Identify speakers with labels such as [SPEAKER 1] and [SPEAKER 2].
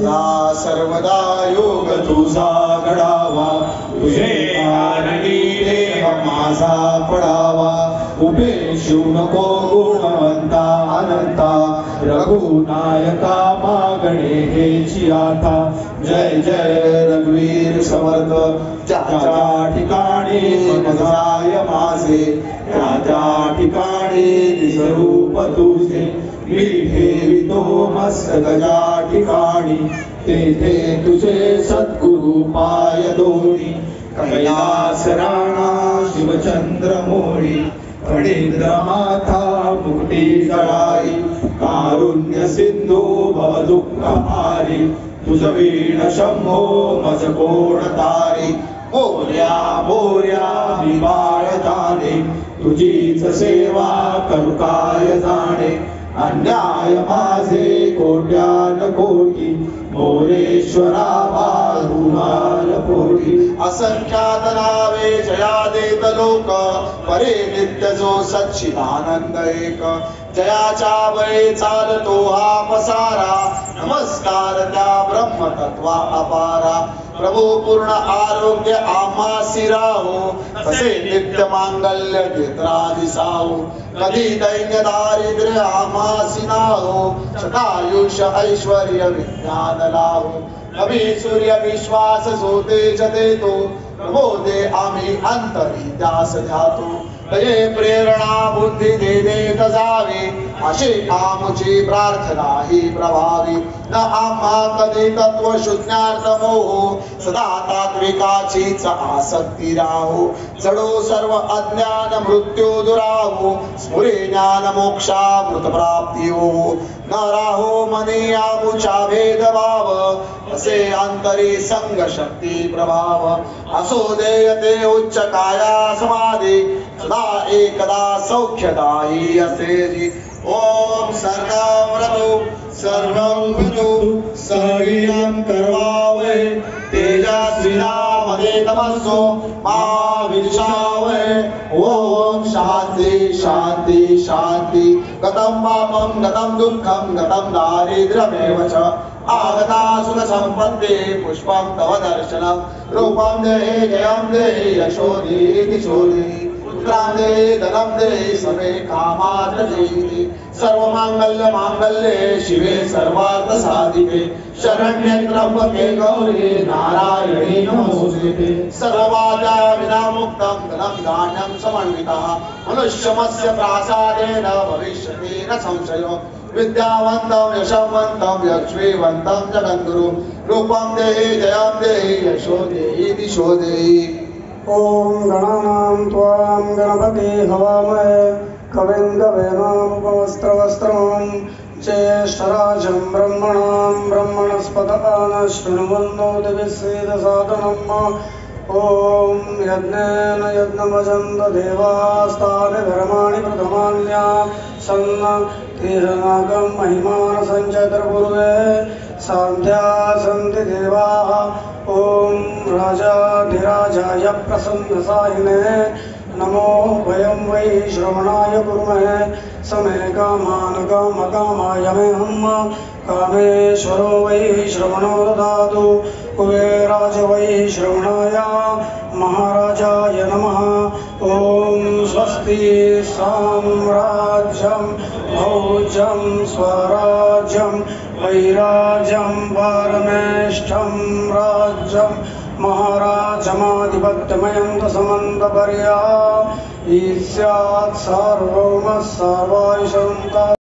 [SPEAKER 1] सदा सर्वदा योग तुझा घडावा, तुझे कारणी देह माझा पडावा. उभे शिव नको गुणवंता अनंता, रघुनायका मागणे हेची आता. जय जय रघुवीर समर्थ, ज्या ठिकाणी मन जाय माझे, त्या ठिकाणी निजरूप तुझे. मी ठेवितो मस्तक ज्या ठिकाणी, तेथे तुझे सद्गुरु पाय दोन्ही. कैलास राणा शिवचंद्र मोळी, फणींद्र माथा मुक्ती जळाई. कारुण्य सिंधू भव दुःख हारी, तुझ वीण शंभो मज कोण तारी. मोर्या मोर्या निवाळ जाणे, तुझीच सेवा करू काय जाणे. अन्याय माझे कोट्यान कोटी, मोरेश्वरा बाळूमाल पोटी. असंख्यात नावे जया देत लोक, परे नित्य जो सच्चिदानंद एक. जयाच्या बळे चालतो हा पसारा, नमस्कार त्या ब्रह्मतत्वा अपारा. प्रभू पूर्ण आरोग्य आम्हासी राहो, तसे नित्य मांगल्य घेत्रा दिसावो. कधी दैन्य दारिद्र्य आम्हासी नाहो, शतायुष्य ऐश्वर्य विज्ञान लाहो. कभी सूर्य विश्वास जो तेज देतो, प्रभो दे आम्ही अंतरी त्यास ध्यातो. तये प्रेरणा बुद्धी दे देत जावी, अशी आमची प्रार्थना ही प्रभावी. न आम्हा कधी तत्व शून्यार्थ मोहो, सदा तात्विकाचीच आसक्ती राहो. जडो सर्व अज्ञान मृत्यू दुराहो, स्फुरे ज्ञान मोक्षामृत प्राप्ती हो. न राहो मनी आमुचा भेदभाव, असे अंतरी संग शक्ती प्रभाव. असो देयते उच्च काया समाधी, सदा एकदा सौख्यदायी असे जी. ओम सर्गावरतो सर्वं भुजो सह्यं करवावे. तेजस्विनामदे तमसो मा विद्विषावहे. ओम शांति शांति शांति. गतं पापं गतं दुःखं गतं दारिद्र्यमेव च, आगता सुख संपत्ति पुष्पं तव दर्शनं. रूपं देहि जयं देहि यशो देहि दिशो देहि. पुत्रां देहि धनं देहि सर्वे कामार्थ देहि. सर्वमांगल्य मांगल्ये शिवे सर्वार्थ साधिके. शरण्ये त्र्यंबके गौरी नारायणी नमोस्तुते. सर्वबाधा विनामुक्तं धनं धान्यं समन्वितः. मनुष्यमस्य प्रासादेन भविष्यति न संशयो. विद्यावन्तं यशवन्तं लक्ष्मीवन्तं जगद्गुरु. रूपं देहि जयं देहि यशो देहि दिशो देहि.
[SPEAKER 2] ओम गणानां त्वां गणपति हवामहे, कविं कवीनामुपमस्त्रवस्त्रं. ज्येष्ठराजं ब्रह्मणां ब्रह्मणस्पत शृण्वन्नोतिभिः सीदसादनम्. ओम यज्ञेन यज्ञमजन्त देवास्तानि धर्माणि प्रथमान्या सन्न. तीर्णागं महिमान सञ्चतुर्पूर्वे सान्ध्या सन्ति देवाः. ओम राजाधिराजाय प्रसन्नसायिने नमो. वयं वै श्रवणाय कुर्महे, समे कामान् कामकामाय मे हम्. कामेश्वरो वै श्रवणो ददातु. कुबेराज वै श्रवणाय महाराजाय नमः. ओम स्वस्ति साम्राज्यं भोज्यं स्वराज्यं वैराज्यं परमेष्ठं राज्यं महाराजमाधिपत्यमयं समन्तपर्या ईस्यात् सार्वभौमः सर्वैषं